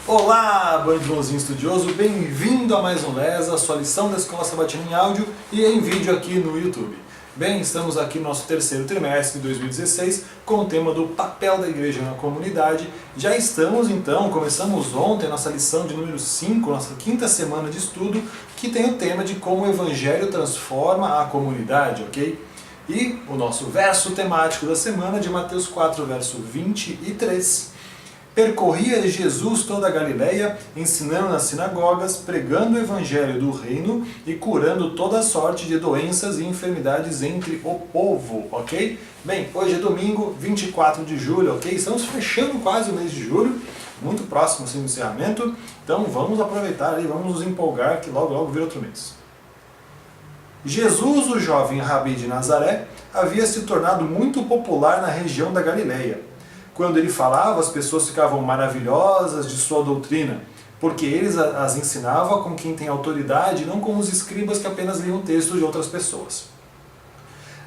Olá, bando de bonzinho estudioso, bem-vindo a mais um LESA, a sua lição da Escola Sabatina em áudio e em vídeo aqui no YouTube. Bem, estamos aqui no nosso terceiro trimestre de 2016 com o tema do papel da igreja na comunidade. Já estamos então, começamos ontem a nossa lição de número 5, nossa quinta semana de estudo, que tem o tema de como o Evangelho transforma a comunidade, ok? E o nosso verso temático da semana de Mateus 4, verso 23. Percorria Jesus toda a Galileia, ensinando nas sinagogas, pregando o evangelho do reino e curando toda sorte de doenças e enfermidades entre o povo, ok? Bem, hoje é domingo, 24 de julho, ok? Estamos fechando quase o mês de julho, muito próximo assim, do encerramento, então vamos aproveitar e vamos nos empolgar que logo vira outro mês. Jesus, o jovem rabi de Nazaré, havia se tornado muito popular na região da Galileia. Quando ele falava, as pessoas ficavam maravilhosas de sua doutrina, porque ele as ensinava com quem tem autoridade, não com os escribas que apenas liam textos de outras pessoas.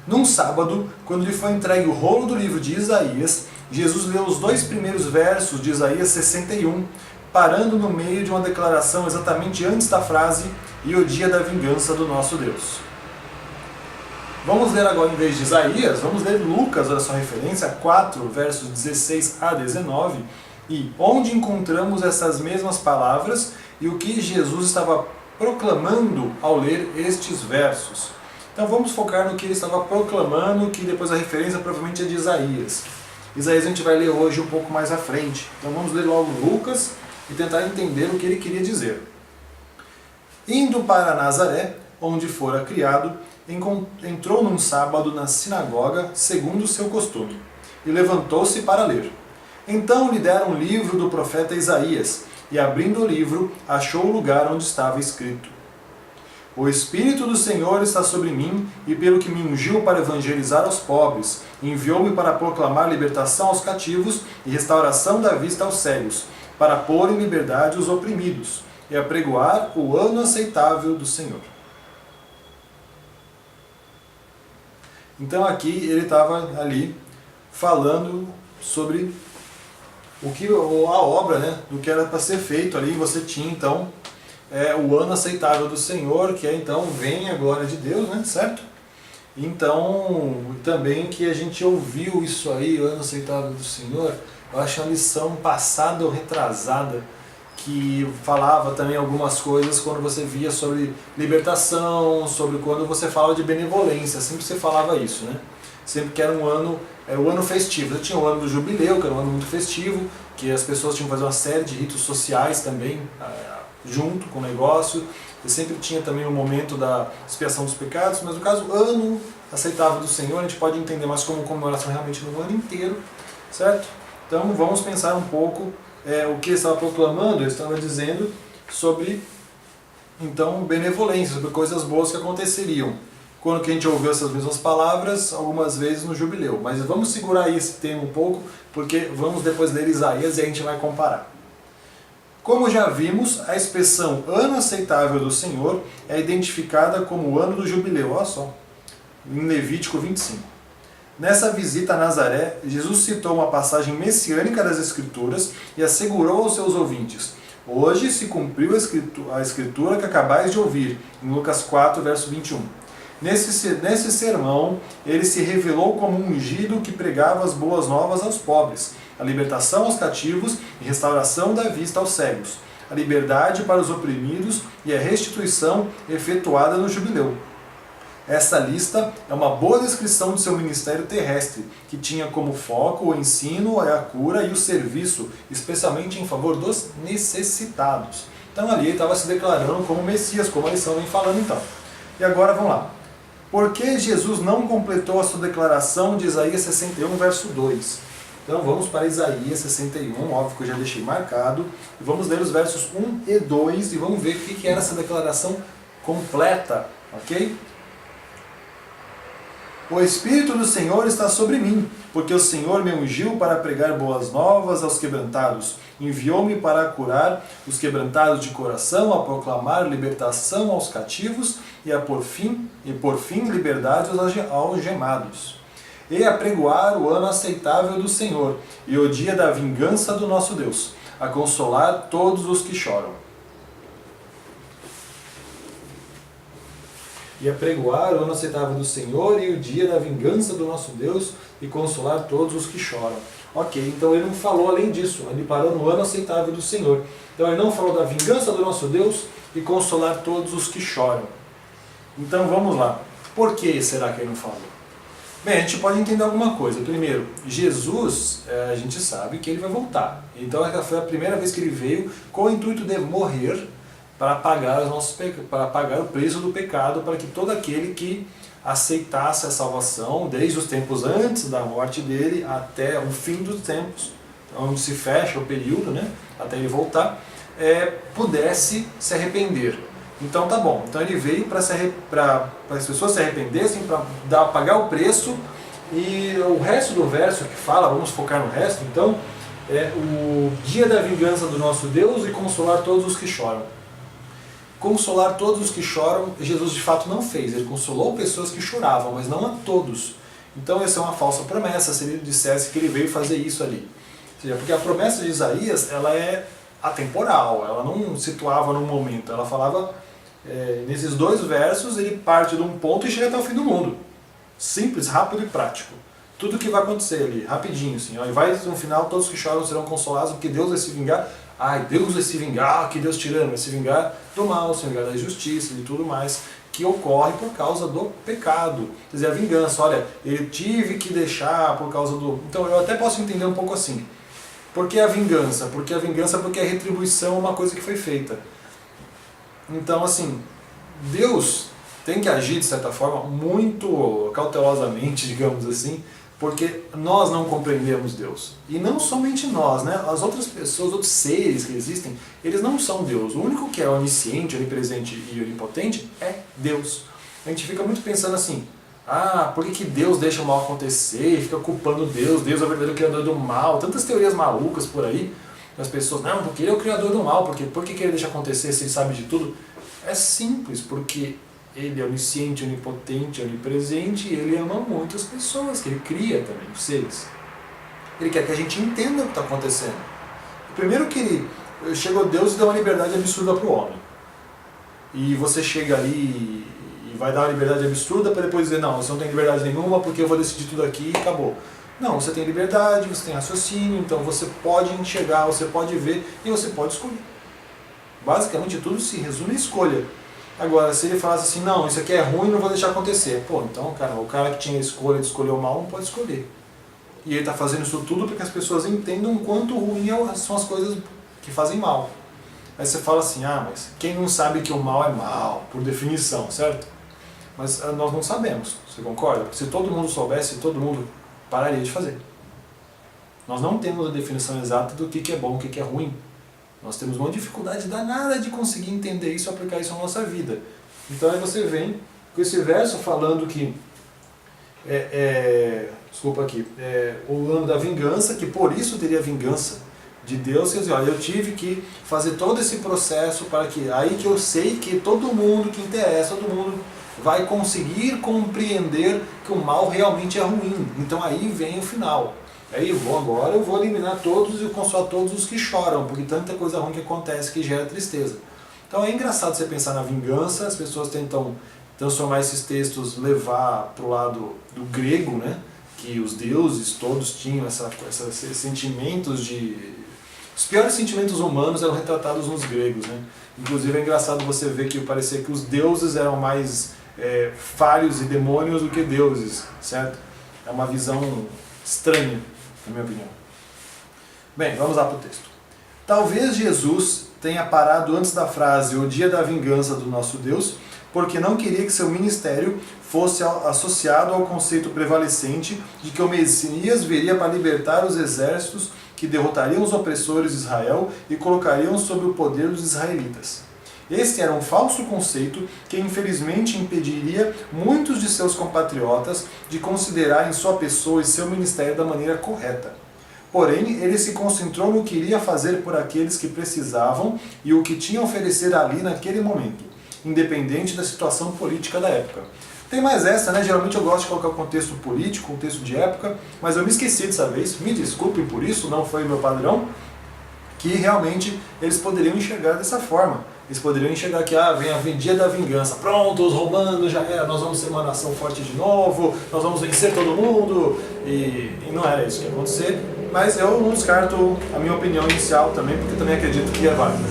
Num sábado, quando lhe foi entregue o rolo do livro de Isaías, Jesus leu os 2 primeiros versos de Isaías 61, parando no meio de uma declaração exatamente antes da frase "E o dia da vingança do nosso Deus". Vamos ler agora, em vez de Isaías, vamos ler Lucas, olha só a referência, 4, versos 16 a 19, e onde encontramos essas mesmas palavras e o que Jesus estava proclamando ao ler estes versos. Então vamos focar no que ele estava proclamando, que depois a referência provavelmente é de Isaías. Isaías a gente vai ler hoje um pouco mais à frente. Então vamos ler logo Lucas e tentar entender o que ele queria dizer. Indo para Nazaré, onde fora criado, entrou num sábado na sinagoga, segundo o seu costume, e levantou-se para ler. Então lhe deram um livro do profeta Isaías, e abrindo o livro, achou o lugar onde estava escrito: O Espírito do Senhor está sobre mim, e pelo que me ungiu para evangelizar aos pobres, enviou-me para proclamar libertação aos cativos e restauração da vista aos cegos, para pôr em liberdade os oprimidos, e apregoar o ano aceitável do Senhor. Então aqui ele estava ali falando sobre a obra, né, do que era para ser feito ali. Você tinha então o ano aceitável do Senhor, que é então vem a glória de Deus, né, certo? Então também que a gente ouviu isso aí, o ano aceitável do Senhor, eu acho uma lição passada ou retrasada, que falava também algumas coisas quando você via sobre libertação, sobre quando você falava de benevolência, sempre você falava isso, né? Sempre que era um ano, o ano festivo. Você tinha o ano do jubileu, que era um ano muito festivo, que as pessoas tinham que fazer uma série de ritos sociais também, junto com o negócio. E sempre tinha também o momento da expiação dos pecados, mas no caso, ano aceitável do Senhor, a gente pode entender mais como comemoração realmente no ano inteiro, certo? Então vamos pensar um pouco o que ele estava proclamando. Ele estava dizendo sobre, então, benevolência, sobre coisas boas que aconteceriam. Quando que a gente ouviu essas mesmas palavras, algumas vezes no jubileu. Mas vamos segurar aí esse tema um pouco, porque vamos depois ler Isaías e a gente vai comparar. Como já vimos, a expressão ano aceitável do Senhor é identificada como o ano do jubileu, olha só, em Levítico 25. Nessa visita a Nazaré, Jesus citou uma passagem messiânica das Escrituras e assegurou aos seus ouvintes: hoje se cumpriu a Escritura que acabais de ouvir, em Lucas 4, verso 21. Nesse sermão, ele se revelou como um ungido que pregava as boas novas aos pobres, a libertação aos cativos e restauração da vista aos cegos, a liberdade para os oprimidos e a restituição efetuada no jubileu. Essa lista é uma boa descrição do seu ministério terrestre, que tinha como foco o ensino, a cura e o serviço, especialmente em favor dos necessitados. Então ali ele estava se declarando como Messias, como a lição vem falando então. E agora vamos lá. Por que Jesus não completou a sua declaração de Isaías 61, verso 2? Então vamos para Isaías 61, óbvio que eu já deixei marcado, e vamos ler os versos 1 e 2 e vamos ver o que era essa declaração completa, ok? O Espírito do Senhor está sobre mim, porque o Senhor me ungiu para pregar boas novas aos quebrantados. Enviou-me para curar os quebrantados de coração, a proclamar libertação aos cativos e por fim liberdade aos algemados. E a pregoar o ano aceitável do Senhor e o dia da vingança do nosso Deus, a consolar todos os que choram. E apregoar o ano aceitável do Senhor e o dia da vingança do nosso Deus e consolar todos os que choram. Ok, então ele não falou além disso, ele parou no ano aceitável do Senhor. Então ele não falou da vingança do nosso Deus e consolar todos os que choram. Então vamos lá. Por que será que ele não falou? Bem, a gente pode entender alguma coisa. Primeiro, Jesus, a gente sabe que ele vai voltar. Então essa foi a primeira vez que ele veio com o intuito de morrer para pagar para pagar o preço do pecado, para que todo aquele que aceitasse a salvação, desde os tempos antes da morte dele até o fim dos tempos, onde se fecha o período, né, até ele voltar, pudesse se arrepender. Então tá bom, então ele veio para as pessoas se arrependessem, para pagar o preço, e o resto do verso que fala, vamos focar no resto, então, é o dia da vingança do nosso Deus e consolar todos os que choram. Consolar todos os que choram, Jesus de fato não fez, ele consolou pessoas que choravam, mas não a todos. Então essa é uma falsa promessa, se ele dissesse que ele veio fazer isso ali. Ou seja, porque a promessa de Isaías, ela é atemporal, ela não situava num momento, ela falava, nesses dois versos, ele parte de um ponto e chega até o fim do mundo. Simples, rápido e prático. Tudo que vai acontecer ali, rapidinho, assim, ó, e vai no final, todos que choram serão consolados, porque Deus vai se vingar. Ai, Deus vai se vingar, que Deus tirano, vai se vingar do mal, se vingar da injustiça e tudo mais que ocorre por causa do pecado. Quer dizer, a vingança, olha, ele tive que deixar por causa do... Então eu até posso entender um pouco assim. Por que a vingança? Porque a retribuição é uma coisa que foi feita. Então, assim, Deus tem que agir, de certa forma, muito cautelosamente, digamos assim, porque nós não compreendemos Deus. E não somente nós, né? As outras pessoas, outros seres que existem, eles não são Deus. O único que é onisciente, onipresente e onipotente é Deus. A gente fica muito pensando assim, por que Deus deixa o mal acontecer? Fica culpando Deus, Deus é o verdadeiro criador do mal. Tantas teorias malucas por aí. As pessoas, não, porque ele é o criador do mal, por que ele deixa acontecer se ele sabe de tudo? É simples, porque ele é onisciente, onipotente, onipresente, e ele ama muito as pessoas, que ele cria também, os seres. Ele quer que a gente entenda o que está acontecendo. Primeiro que ele chegou Deus e deu uma liberdade absurda para o homem. E você chega ali e vai dar uma liberdade absurda para depois dizer, não, você não tem liberdade nenhuma porque eu vou decidir tudo aqui e acabou. Não, você tem liberdade, você tem raciocínio, então você pode enxergar, você pode ver e você pode escolher. Basicamente tudo se resume a escolha. Agora, se ele falasse assim, não, isso aqui é ruim, não vou deixar acontecer. Pô, então, cara, o cara que tinha a escolha de escolher o mal não pode escolher. E ele está fazendo isso tudo para que as pessoas entendam o quanto ruim são as coisas que fazem mal. Aí você fala assim, mas quem não sabe que o mal é mal, por definição, certo? Mas nós não sabemos, você concorda? Se todo mundo soubesse, todo mundo pararia de fazer. Nós não temos a definição exata do que é bom, o que é ruim. Nós temos uma dificuldade danada de conseguir entender isso e aplicar isso na nossa vida. Então aí você vem com esse verso falando que o ano da vingança, que por isso teria vingança de Deus, quer dizer, olha, eu tive que fazer todo esse processo para que, aí que eu sei que todo mundo que interessa, todo mundo vai conseguir compreender que o mal realmente é ruim. Então aí vem o final. Aí agora eu vou eliminar todos e consolar todos os que choram, porque tanta coisa ruim que acontece que gera tristeza. Então é engraçado você pensar na vingança, as pessoas tentam transformar esses textos, levar para o lado do grego, né? Que os deuses todos tinham esses sentimentos de... Os piores sentimentos humanos eram retratados nos gregos, né? Inclusive é engraçado você ver que parecia que os deuses eram mais falhos e demônios do que deuses, certo? É uma visão estranha, na minha opinião. Bem, vamos lá para o texto. Talvez Jesus tenha parado antes da frase o dia da vingança do nosso Deus, porque não queria que seu ministério fosse associado ao conceito prevalecente de que o Messias viria para libertar os exércitos que derrotariam os opressores de Israel e colocariam sob o poder dos israelitas. Esse era um falso conceito que infelizmente impediria muitos de seus compatriotas de considerarem sua pessoa e seu ministério da maneira correta. Porém, ele se concentrou no que iria fazer por aqueles que precisavam e o que tinha a oferecer ali naquele momento, independente da situação política da época. Tem mais essa, né? Geralmente eu gosto de colocar o contexto político, contexto de época, mas eu me esqueci dessa vez, me desculpem por isso, não foi meu padrão. que realmente eles poderiam enxergar dessa forma. Eles poderiam enxergar que vem a dia da vingança, pronto, os romanos já era, nós vamos ser uma nação forte de novo, nós vamos vencer todo mundo, e não era isso que ia acontecer, mas eu não descarto a minha opinião inicial também, porque também acredito que é válida.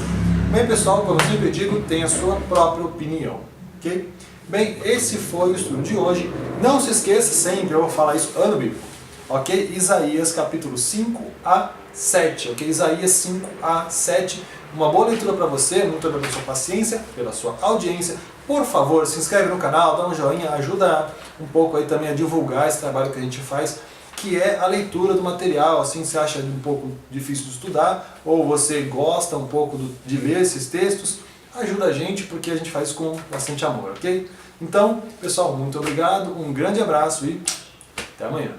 Bem pessoal, como eu sempre digo, tem a sua própria opinião, ok? Bem, esse foi o estudo de hoje. Não se esqueça sempre, eu vou falar isso ano bíblico, ok? Isaías capítulo 5 a 7, ok? Isaías 5 a 7. Uma boa leitura para você, muito obrigado pela sua paciência, pela sua audiência. Por favor, se inscreve no canal, dá um joinha, ajuda um pouco aí também a divulgar esse trabalho que a gente faz, que é a leitura do material. Assim, você acha um pouco difícil de estudar, ou você gosta um pouco de ler esses textos, ajuda a gente, porque a gente faz com bastante amor, ok? Então, pessoal, muito obrigado, um grande abraço e até amanhã.